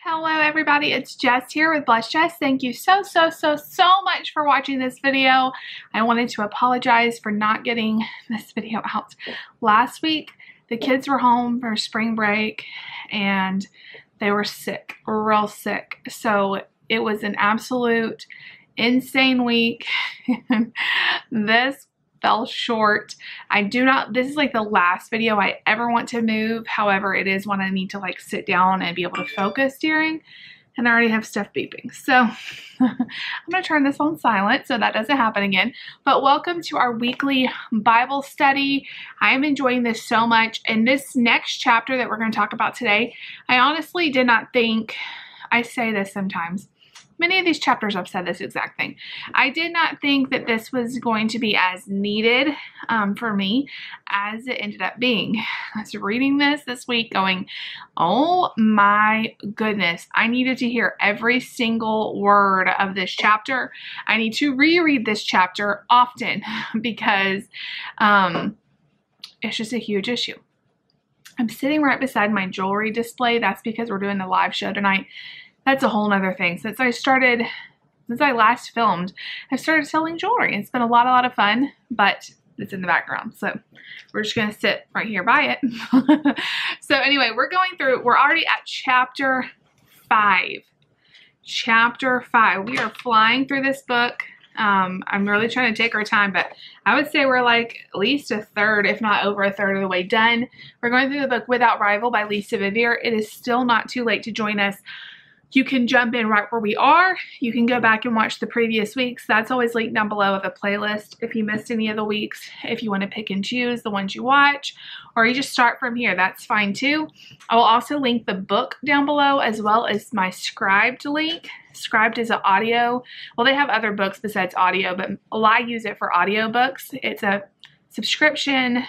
Hello everybody, it's Jess here with Bless Jess. Thank you so much for watching this video. I wanted to apologize for not getting this video out last week. The kids were home for spring break and they were sick, real sick. So it was an absolute insane week. This fell short. This is like the last video I ever want to move. However, it is one I need to like sit down and be able to focus during, and I already have stuff beeping. So I'm gonna turn this on silent so that doesn't happen again. But welcome to our weekly Bible study. I am enjoying this so much. And this next chapter that we're gonna talk about today, I honestly did not think, I say this sometimes, many of these chapters I've said this exact thing. I did not think that this was going to be as needed for me as it ended up being. I was reading this week going, oh my goodness, I needed to hear every single word of this chapter. I need to reread this chapter often because it's just a huge issue. I'm sitting right beside my jewelry display. That's because we're doing the live show tonight. That's a whole nother thing. Since I last filmed, I've started selling jewelry. It's been a lot of fun, but it's in the background. So we're just going to sit right here by it. So anyway, we're already at chapter 5. Chapter 5. We are flying through this book. I'm really trying to take our time, but I would say we're like at least a third, if not over a third of the way done. We're going through the book Without Rival by Lisa Vivier. It is still not too late to join us. You can jump in right where we are. You can go back and watch the previous weeks. That's always linked down below with a playlist if you missed any of the weeks. If you want to pick and choose the ones you watch, or you just start from here, that's fine too. I will also link the book down below as well as my Scribed link. Scribed is an audio. Well, they have other books besides audio, but I use it for audio books. It's a subscription.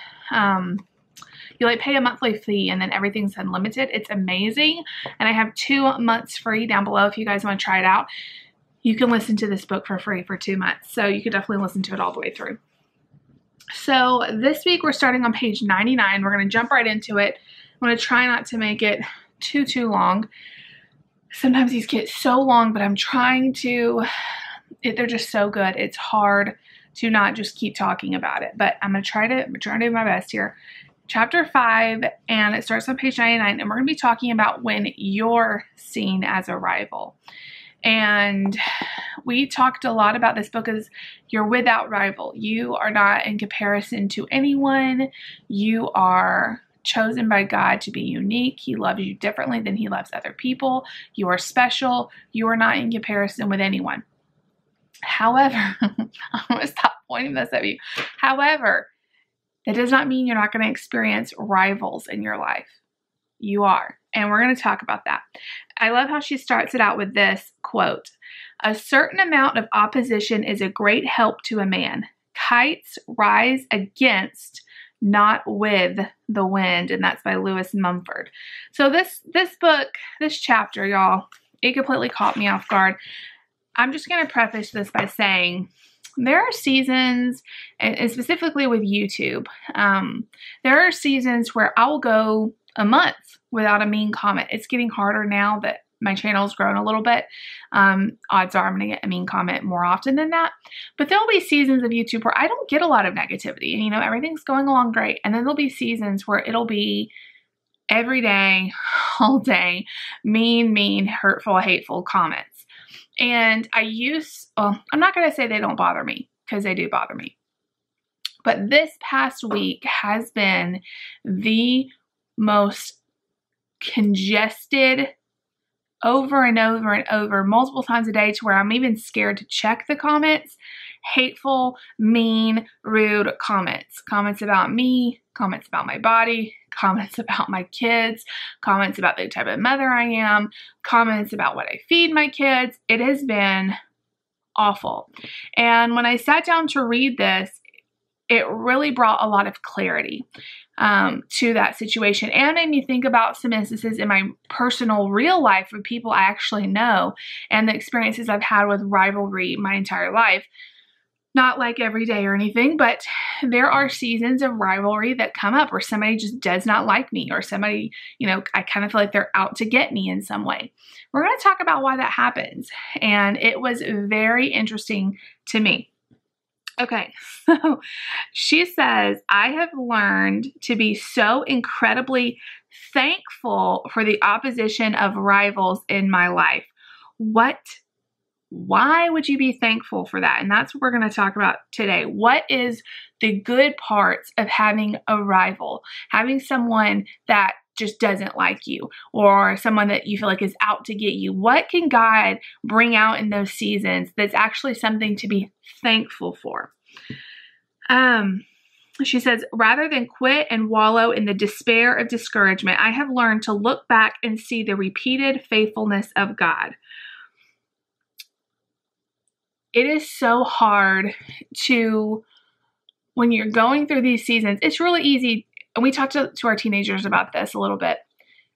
You like pay a monthly fee and then everything's unlimited. It's amazing. And I have 2 months free down below if you guys want to try it out. You can listen to this book for free for 2 months. So you could definitely listen to it all the way through. So this week we're starting on page 99. We're going to jump right into it. I'm going to try not to make it too long. Sometimes these get so long, but I'm trying to, they're just so good. It's hard to not just keep talking about it, but I'm trying to do my best here. Chapter 5, and it starts on page 99, and we're going to be talking about when you're seen as a rival. And we talked a lot about this book as you're without rival. You are not in comparison to anyone. You are chosen by God to be unique. He loves you differently than he loves other people. You are special. You are not in comparison with anyone. However, I'm going to stop pointing this at you. However, that does not mean you're not going to experience rivals in your life. You are. And we're going to talk about that. I love how she starts it out with this quote. A certain amount of opposition is a great help to a man. Kites rise against, not with the wind. And that's by Lewis Mumford. So this book, this chapter, y'all, it completely caught me off guard. I'm just going to preface this by saying, there are seasons, and specifically with YouTube, there are seasons where I will go a month without a mean comment. It's getting harder now that my channel's grown a little bit. Odds are I'm going to get a mean comment more often than that. But there'll be seasons of YouTube where I don't get a lot of negativity. And, you know, everything's going along great. And then there'll be seasons where it'll be every day, all day, mean, hurtful, hateful comments. And I'm not going to say they don't bother me, because they do bother me. But this past week has been the most congested over and over, multiple times a day, to where I'm even scared to check the comments. Hateful, mean, rude comments. Comments about me, comments about my body, comments about my kids, comments about the type of mother I am, comments about what I feed my kids. It has been awful. And when I sat down to read this, it really brought a lot of clarity to that situation, and made me think about some instances in my personal real life with people I actually know, and the experiences I've had with rivalry my entire life. Not like every day or anything, but there are seasons of rivalry that come up where somebody just does not like me, or somebody, I kind of feel like they're out to get me in some way. We're going to talk about why that happens. And it was very interesting to me. Okay, so she says, I have learned to be so incredibly thankful for the opposition of rivals in my life. Why would you be thankful for that? And that's what we're going to talk about today. What is the good parts of having a rival? Having someone that just doesn't like you, or someone that you feel like is out to get you. What can God bring out in those seasons that's actually something to be thankful for? She says, rather than quit and wallow in the despair of discouragement, I have learned to look back and see the repeated faithfulness of God. It is so hard when you're going through these seasons, it's really easy. And we talked to our teenagers about this a little bit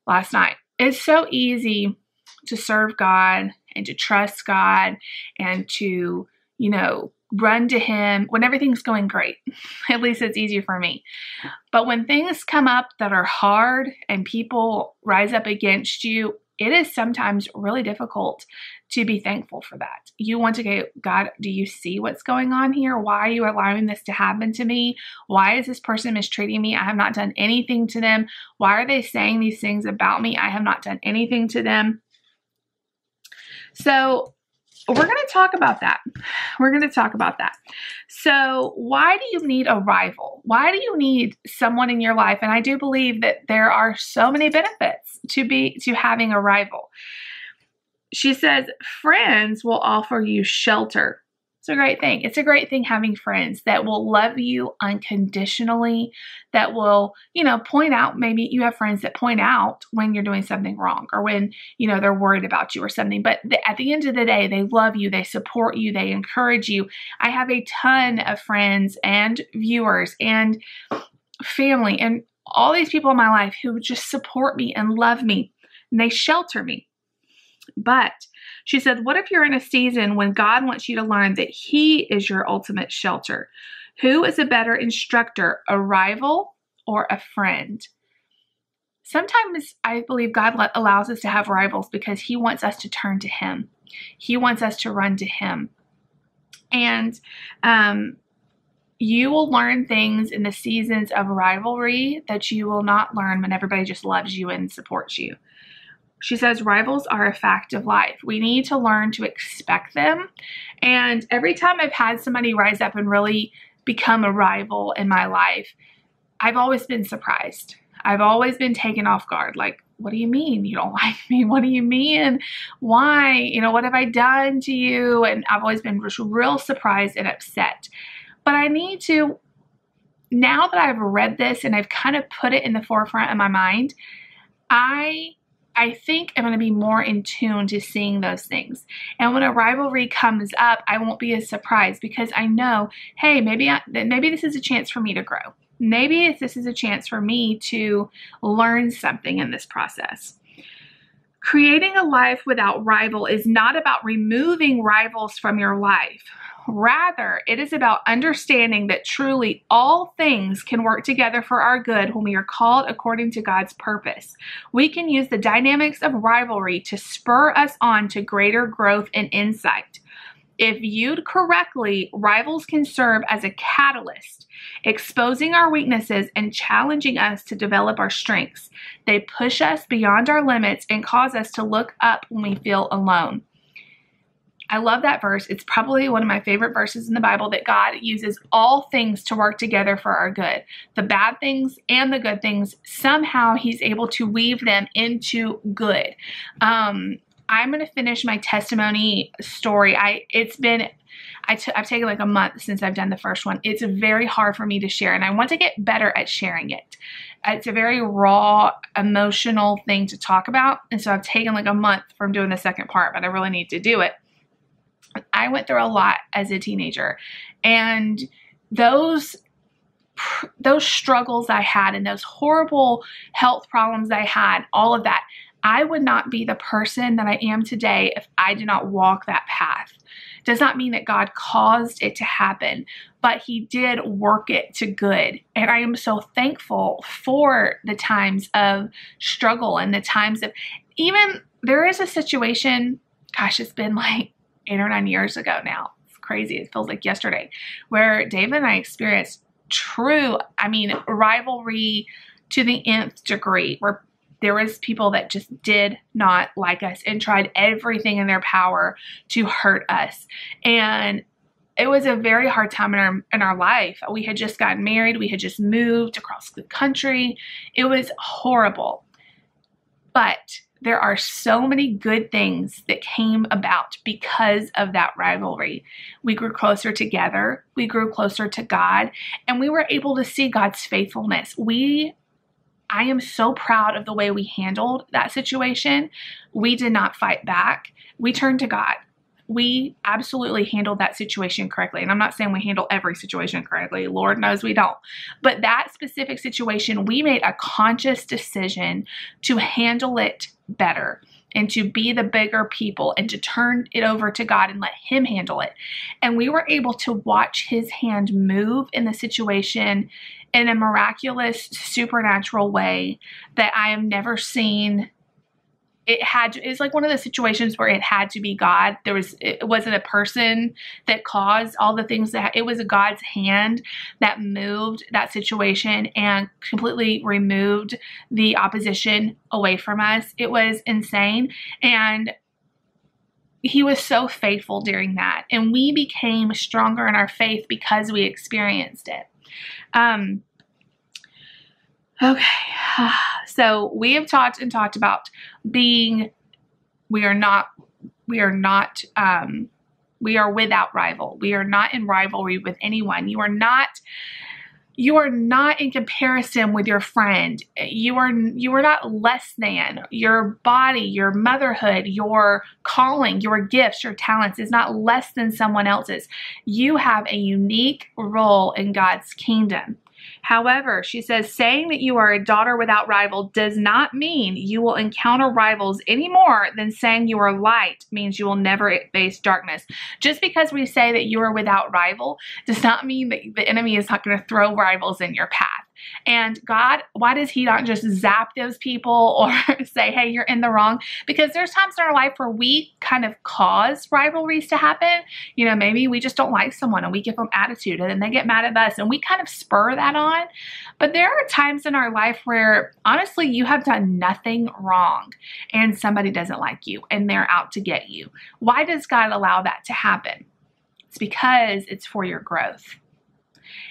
last night. It's so easy to serve God and to trust God and to, run to Him when everything's going great. At least it's easier for me. But when things come up that are hard and people rise up against you, it is sometimes really difficult to be thankful for that. You want to go, God, do you see what's going on here? Why are you allowing this to happen to me? Why is this person mistreating me? I have not done anything to them. Why are they saying these things about me? I have not done anything to them. So we're going to talk about that. So why do you need a rival? Why do you need someone in your life? And I do believe that there are so many benefits to having a rival. She says, friends will offer you shelter. It's a great thing. It's a great thing having friends that will love you unconditionally, that will, point out, maybe you have friends that point out when you're doing something wrong, or when, they're worried about you or something. But at the end of the day, they love you, they support you, they encourage you. I have a ton of friends and viewers and family and all these people in my life who just support me and love me, and they shelter me. But she said, what if you're in a season when God wants you to learn that He is your ultimate shelter? Who is a better instructor, a rival or a friend? Sometimes I believe God allows us to have rivals because He wants us to turn to Him. He wants us to run to Him. And you will learn things in the seasons of rivalry that you will not learn when everybody just loves you and supports you. She says rivals are a fact of life. We need to learn to expect them. And every time I've had somebody rise up and really become a rival in my life, I've always been surprised. I've always been taken off guard. Like, what do you mean you don't like me? What do you mean? Why? What have I done to you? And I've always been real surprised and upset. But I need to, now that I've read this and I've kind of put it in the forefront of my mind, I think I'm going to be more in tune to seeing those things. And when a rivalry comes up, I won't be as surprised because I know, hey, maybe this is a chance for me to grow. Maybe this is a chance for me to learn something in this process. Creating a life without rival is not about removing rivals from your life. Rather, it is about understanding that truly all things can work together for our good when we are called according to God's purpose. We can use the dynamics of rivalry to spur us on to greater growth and insight. If viewed correctly, rivals can serve as a catalyst, exposing our weaknesses and challenging us to develop our strengths. They push us beyond our limits and cause us to look up when we feel alone. I love that verse. It's probably one of my favorite verses in the Bible, that God uses all things to work together for our good. The bad things and the good things, somehow He's able to weave them into good. I'm going to finish my testimony story. I've taken like a month since I've done the first one. It's very hard for me to share, and I want to get better at sharing it. It's a very raw, emotional thing to talk about, and so I've taken like a month from doing the second part, but I really need to do it. I went through a lot as a teenager, and those struggles I had and those horrible health problems I had, all of that, I would not be the person that I am today if I did not walk that path. does not mean that God caused it to happen, but he did work it to good. And I am so thankful for the times of struggle and the times of, even there is a situation, gosh, it's been like 8 or 9 years ago now. It's crazy. It feels like yesterday, where David and I experienced true, rivalry to the nth degree, where there was people that just did not like us and tried everything in their power to hurt us. And it was a very hard time in our life. We had just gotten married. We had just moved across the country. It was horrible. But there are so many good things that came about because of that rivalry. We grew closer together. We grew closer to God, and we were able to see God's faithfulness. I am so proud of the way we handled that situation. We did not fight back. We turned to God. We absolutely handled that situation correctly. And I'm not saying we handle every situation correctly. Lord knows we don't. But that specific situation, we made a conscious decision to handle it better and to be the bigger people and to turn it over to God and let him handle it. And we were able to watch his hand move in the situation in a miraculous, supernatural way that I have never seen. It's like one of the situations where it had to be God. It wasn't a person that caused all the things it was God's hand that moved that situation and completely removed the opposition away from us. It was insane. And he was so faithful during that. And we became stronger in our faith because we experienced it. Okay. So we have talked about we are without rival. We are not in rivalry with anyone. You are not in comparison with your friend. You are not less than. Your body, your motherhood, your calling, your gifts, your talents is not less than someone else's. You have a unique role in God's kingdom. However, she says, saying that you are a daughter without rival does not mean you will encounter rivals any more than saying you are light means you will never face darkness. Just because we say that you are without rival does not mean that the enemy is not going to throw rivals in your path. And God, why does he not just zap those people or say, hey, you're in the wrong? Because there's times in our life where we kind of cause rivalries to happen. Maybe we just don't like someone and we give them attitude and then they get mad at us and we kind of spur that on. But there are times in our life where honestly, you have done nothing wrong and somebody doesn't like you and they're out to get you. Why does God allow that to happen? It's because it's for your growth.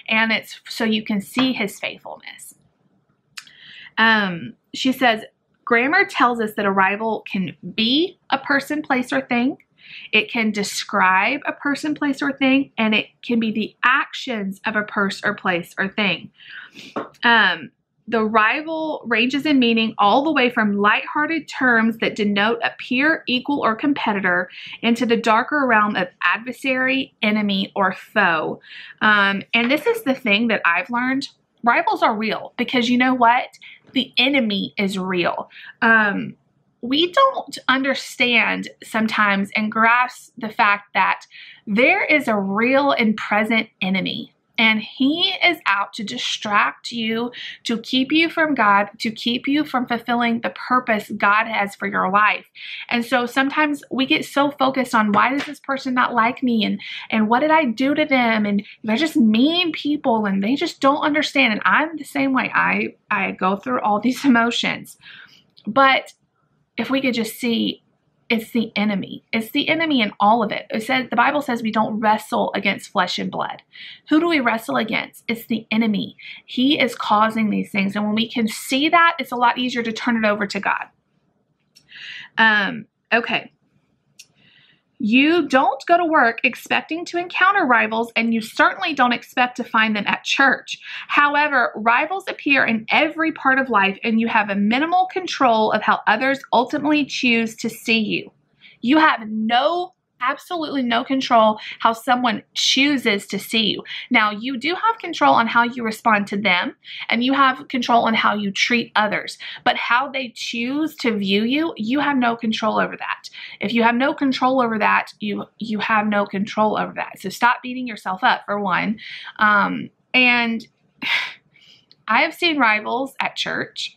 And it's so you can see his faithfulness. She says, grammar tells us that a rival can be a person, place, or thing. It can describe a person, place, or thing. And it can be the actions of a person or place or thing. The rival ranges in meaning all the way from lighthearted terms that denote a peer, equal, or competitor into the darker realm of adversary, enemy, or foe. And this is the thing that I've learned. Rivals are real because you know what? The enemy is real. We don't understand sometimes and grasp the fact that there is a real and present enemy. And he is out to distract you, to keep you from God, to keep you from fulfilling the purpose God has for your life. And so sometimes we get so focused on why does this person not like me? And what did I do to them? And they're just mean people and they just don't understand. And I'm the same way. I go through all these emotions. But if we could just see, it's the enemy. It's the enemy in all of it. The Bible says we don't wrestle against flesh and blood. Who do we wrestle against? It's the enemy. He is causing these things. And when we can see that, it's a lot easier to turn it over to God. Okay. You don't go to work expecting to encounter rivals, and you certainly don't expect to find them at church. However, rivals appear in every part of life, and you have a minimal control of how others ultimately choose to see you. You have no absolutely no control how someone chooses to see you. Now, you do have control on how you respond to them, and you have control on how you treat others, but how they choose to view you, you have no control over that. If you have no control over that, you have no control over that. So stop beating yourself up, for one. And I have seen rivals at church.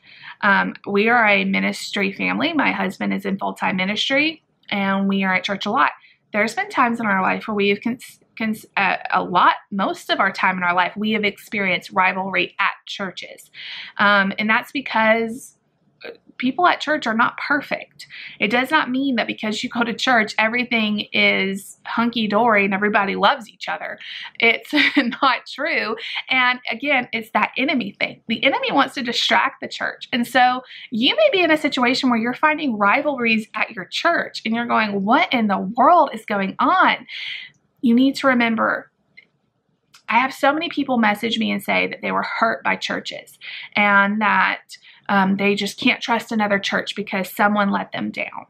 We are a ministry family. My husband is in full-time ministry, and we are at church a lot. There's been times in our life where we have most of our time in our life, we have experienced rivalry at churches. And that's because people at church are not perfect. It does not mean that because you go to church, everything is hunky-dory and everybody loves each other. It's not true. And again, it's that enemy thing. The enemy wants to distract the church. And so you may be in a situation where you're finding rivalries at your church and you're going, what in the world is going on? You need to remember, I have so many people message me and say that they were hurt by churches and that they just can't trust another church because someone let them down.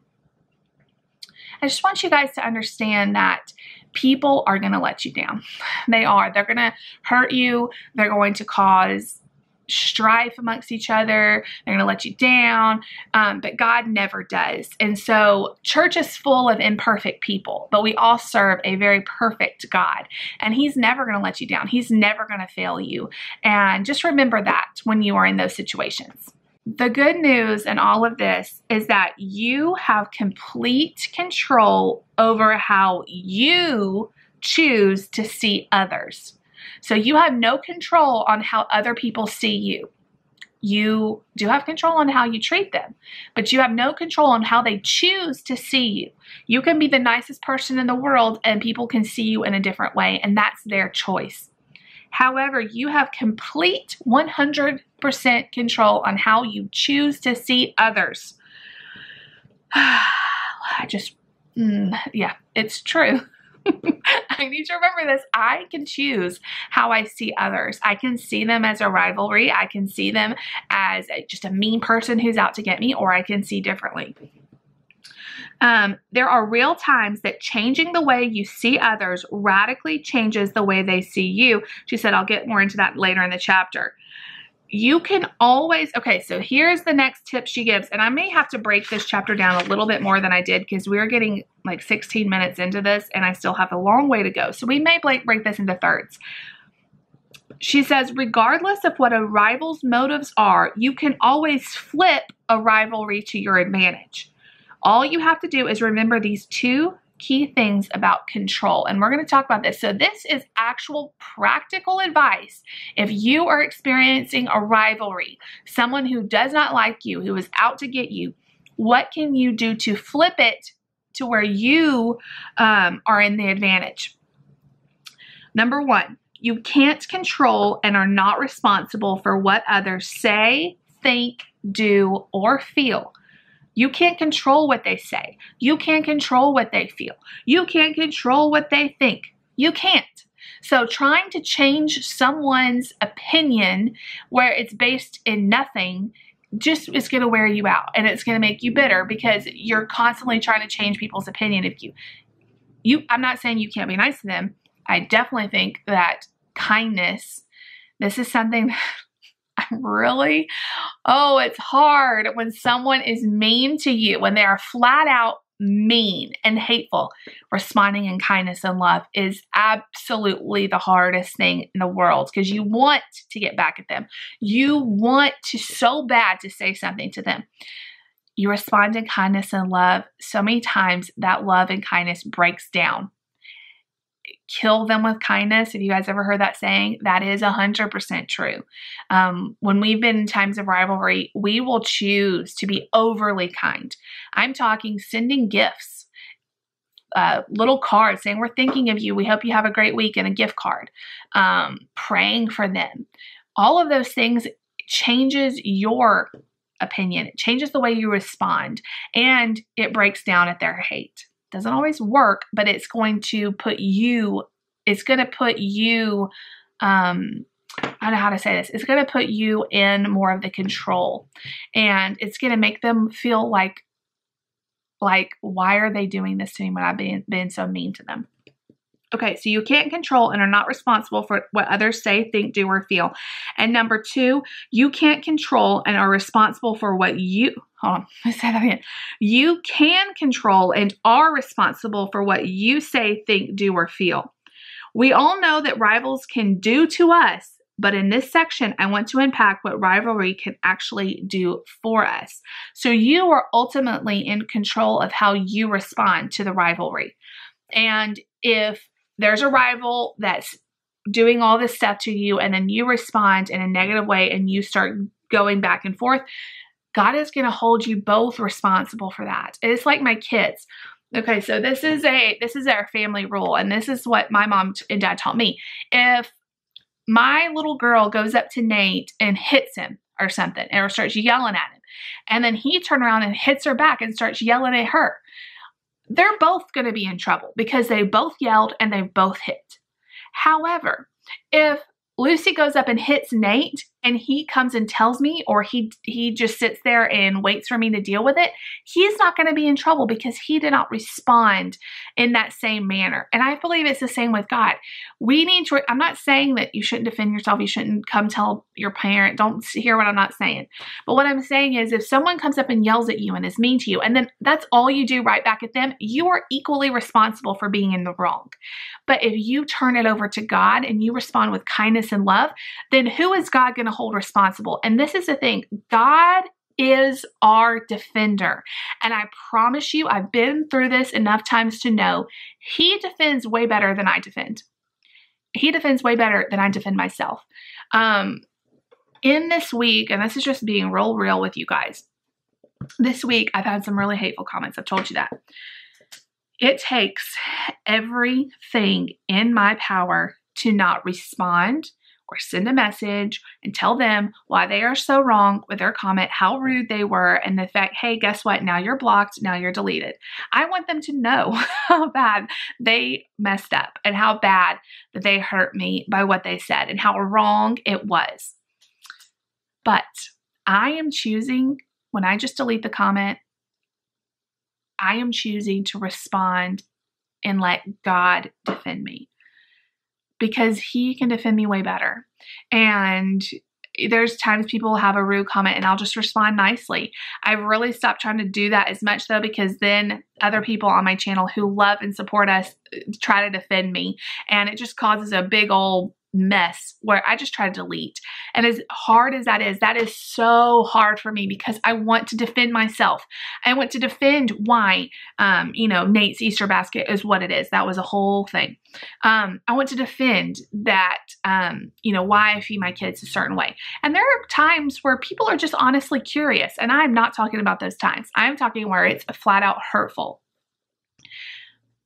I just want you guys to understand that people are going to let you down. They are. They're going to hurt you. They're going to cause strife amongst each other. They're going to let you down, but God never does. And so church is full of imperfect people, but we all serve a very perfect God, and He's never going to let you down. He's never going to fail you. And just remember that when you are in those situations. The good news in all of this is that you have complete control over how you choose to see others. So you have no control on how other people see you. You do have control on how you treat them, but you have no control on how they choose to see you. You can be the nicest person in the world and people can see you in a different way, and that's their choice. However, you have complete 100% control on how you choose to see others. Yeah, it's true. I need to remember this. I can choose how I see others. I can see them as a rivalry. I can see them as just a mean person who's out to get me, or I can see differently. There are real times that changing the way you see others radically changes the way they see you. She said, I'll get more into that later in the chapter. You can always, okay, so here's the next tip she gives, and I may have to break this chapter down a little bit more than I did because we're getting like 16 minutes into this and I still have a long way to go. So we may break this into thirds. She says, regardless of what a rival's motives are, you can always flip a rivalry to your advantage. All you have to do is remember these two key things about control. And we're going to talk about this. So this is actual practical advice. If you are experiencing a rivalry, someone who does not like you, who is out to get you, what can you do to flip it to where you are in the advantage? Number one, you can't control and are not responsible for what others say, think, do, or feel. You can't control what they say. You can't control what they feel. You can't control what they think. You can't. So trying to change someone's opinion where it's based in nothing just is going to wear you out, and it's going to make you bitter because you're constantly trying to change people's opinion of you. I'm not saying you can't be nice to them. I definitely think that kindness, this is something really, it's hard when someone is mean to you, when they are flat out mean and hateful. Responding in kindness and love is absolutely the hardest thing in the world because you want to get back at them. You want to so bad to say something to them. You respond in kindness and love. So many times that love and kindness breaks down. Kill them with kindness. Have you guys ever heard that saying? That is 100% true. When we've been in times of rivalry, we will choose to be overly kind. I'm talking sending gifts, little cards saying, we're thinking of you. We hope you have a great week, and a gift card, praying for them. All of those things changes your opinion. It changes the way you respond, and it breaks down at their hate. Doesn't always work, but it's going to put you, I don't know how to say this. It's going to put you in more of the control, and it's going to make them feel like Like, why are they doing this to me when I've been so mean to them? Okay, so you can't control and are not responsible for what others say, think, do, or feel. And number 2, you can't control and are responsible for what you, hold on, let's say that again. You can control and are responsible for what you say, think, do, or feel. We all know that rivals can do to us, but in this section, I want to unpack what rivalry can actually do for us. So you are ultimately in control of how you respond to the rivalry. And if there's a rival that's doing all this stuff to you and then you respond in a negative way and you start going back and forth, God is going to hold you both responsible for that. It's like my kids. Okay, so this is our family rule, and this is what my mom and dad taught me. If my little girl goes up to Nate and hits him or something, or starts yelling at him, and then he turns around and hits her back and starts yelling at her, they're both going to be in trouble because they both yelled and they both hit. However, if Lucy goes up and hits Nate and he comes and tells me, or he just sits there and waits for me to deal with it, he's not going to be in trouble because he did not respond in that same manner. And I believe it's the same with God. We need to, I'm not saying that you shouldn't defend yourself. You shouldn't come tell your parent. Don't hear what I'm not saying. But what I'm saying is if someone comes up and yells at you and is mean to you, and then that's all you do right back at them, you are equally responsible for being in the wrong. But if you turn it over to God and you respond with kindness and love, then who is God going to hold responsible? And this is the thing, God is our defender. And I promise you, I've been through this enough times to know he defends way better than I defend. He defends way better than I defend myself. In this week, and this is just being real with you guys, this week I've had some really hateful comments. I've told you that. It takes everything in my power to not respond or send a message and tell them why they are so wrong with their comment, how rude they were, and the fact, hey, guess what? Now you're blocked. Now you're deleted. I want them to know how bad they messed up and how bad that they hurt me by what they said and how wrong it was. But I am choosing, when I just delete the comment, I am choosing to respond and let God defend me, because he can defend me way better. And there's times people have a rude comment and I'll just respond nicely. I've really stopped trying to do that as much though, because then other people on my channel who love and support us try to defend me, and it just causes a big old mess where I just try to delete. And as hard as that is so hard for me, because I want to defend myself. I want to defend why, Nate's Easter basket is what it is. That was a whole thing. I want to defend that, why I feed my kids a certain way. And there are times where people are just honestly curious. And I'm not talking about those times. I'm talking where it's flat out hurtful.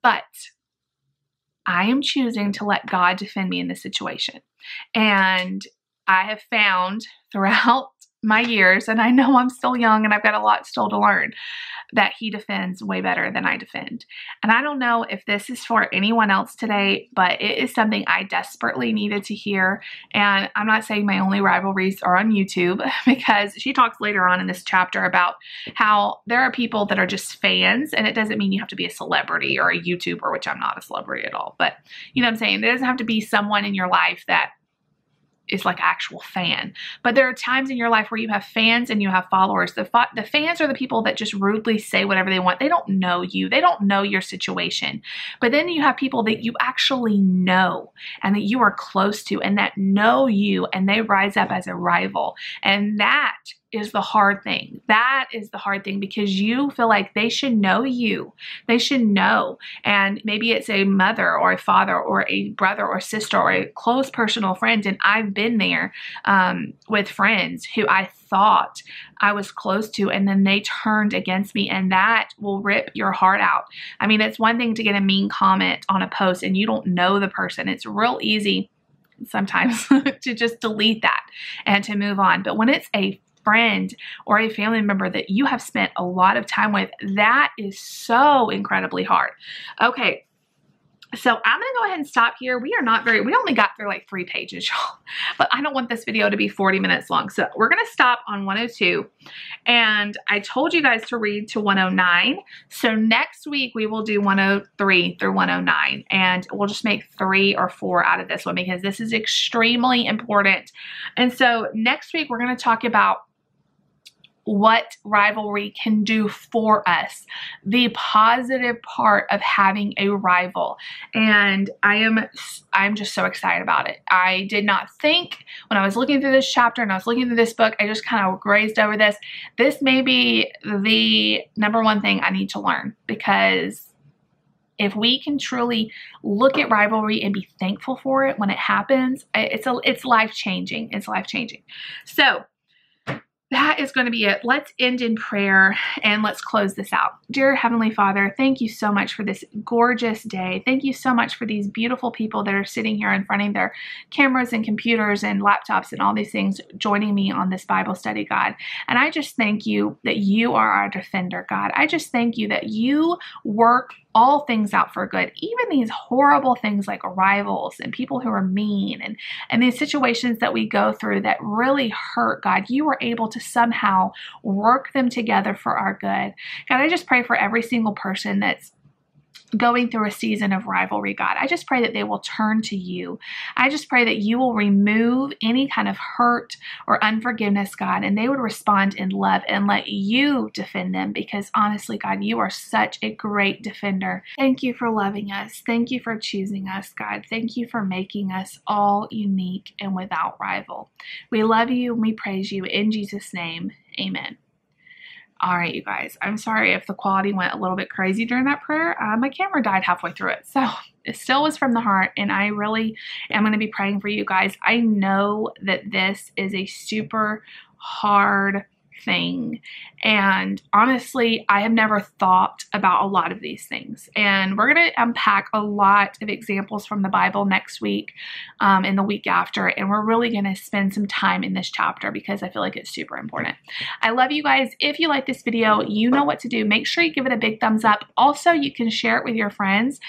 But I am choosing to let God defend me in this situation. And I have found throughout my years, and I know I'm still young and I've got a lot still to learn, that he defends way better than I defend. And I don't know if this is for anyone else today, but it is something I desperately needed to hear. And I'm not saying my only rivalries are on YouTube, because she talks later on in this chapter about how there are people that are just fans, and it doesn't mean you have to be a celebrity or a YouTuber, which I'm not a celebrity at all. But you know what I'm saying? It doesn't have to be someone in your life that is like actual fan. But there are times in your life where you have fans and you have followers. The fans are the people that just rudely say whatever they want. They don't know you. They don't know your situation. But then you have people that you actually know and that you are close to and that know you, and they rise up as a rival. And that is the hard thing. That is the hard thing, because you feel like they should know you. They should know. And maybe it's a mother or a father or a brother or sister or a close personal friend. And I've been there with friends who I thought I was close to, and then they turned against me, and that will rip your heart out. I mean, it's one thing to get a mean comment on a post and you don't know the person. It's real easy sometimes to just delete that and to move on. But when it's a friend or a family member that you have spent a lot of time with, that is so incredibly hard. Okay, So I'm going to go ahead and stop here. We only got through like 3 pages, y'all, but I don't want this video to be 40 minutes long. So we're going to stop on 102. And I told you guys to read to 109. So next week we will do 103 through 109, and we'll just make 3 or 4 out of this one because this is extremely important. And so next week we're going to talk about what rivalry can do for us, the positive part of having a rival. And I'm just so excited about it. I did not think when I was looking through this chapter and I was looking through this book, I just kind of grazed over this. This may be the #1 thing I need to learn, because if we can truly look at rivalry and be thankful for it when it happens, it's life-changing. It's life-changing. So that is going to be it. Let's end in prayer and let's close this out. Dear Heavenly Father, thank you so much for this gorgeous day. Thank you so much for these beautiful people that are sitting here in front of their cameras and computers and laptops and all these things joining me on this Bible study, God. And I just thank you that you are our defender, God. I just thank you that you work all things out for good, even these horrible things like rivals and people who are mean and these situations that we go through that really hurt, God. You were able to somehow work them together for our good. God, I just pray for every single person that's going through a season of rivalry, God. I just pray that they will turn to you. I just pray that you will remove any kind of hurt or unforgiveness, God, and they would respond in love and let you defend them, because honestly, God, you are such a great defender. Thank you for loving us. Thank you for choosing us, God. Thank you for making us all unique and without rival. We love you and we praise you in Jesus' name. Amen. All right, you guys, I'm sorry if the quality went a little bit crazy during that prayer. My camera died halfway through it, so it still was from the heart, and I really am going to be praying for you guys. I know that this is a super hard thing, and honestly, I have never thought about a lot of these things, and we're going to unpack a lot of examples from the Bible next week and the week after, and we're really going to spend some time in this chapter because I feel like it's super important. I love you guys. If you like this video, you know what to do. Make sure you give it a big thumbs up. Also, you can share it with your friends.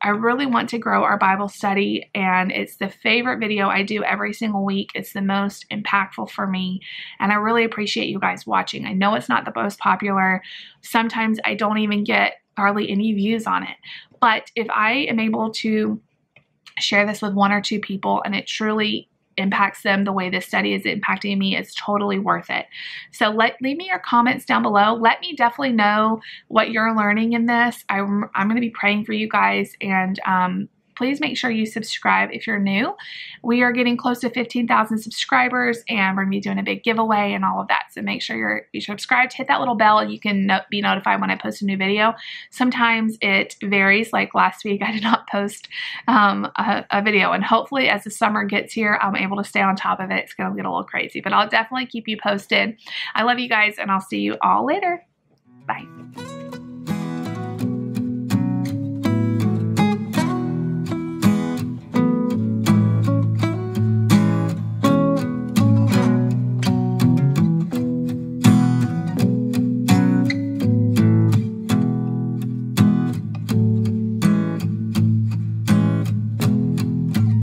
I really want to grow our Bible study, and it's the favorite video I do every single week. It's the most impactful for me, and I really appreciate you guys watching. I know it's not the most popular. Sometimes I don't even get hardly any views on it, but if I am able to share this with 1 or 2 people and it truly impacts them the way this study is impacting me, it's totally worth it. So leave me your comments down below. Let me definitely know what you're learning in this. I'm going to be praying for you guys, and please make sure you subscribe if you're new. We are getting close to 15,000 subscribers, and we're going to be doing a big giveaway and all of that. So make sure you're subscribed, hit that little bell, and you can be notified when I post a new video. Sometimes it varies. Like last week, I did not post a video, and hopefully as the summer gets here, I'm able to stay on top of it. It's going to get a little crazy, but I'll definitely keep you posted. I love you guys, and I'll see you all later. Bye.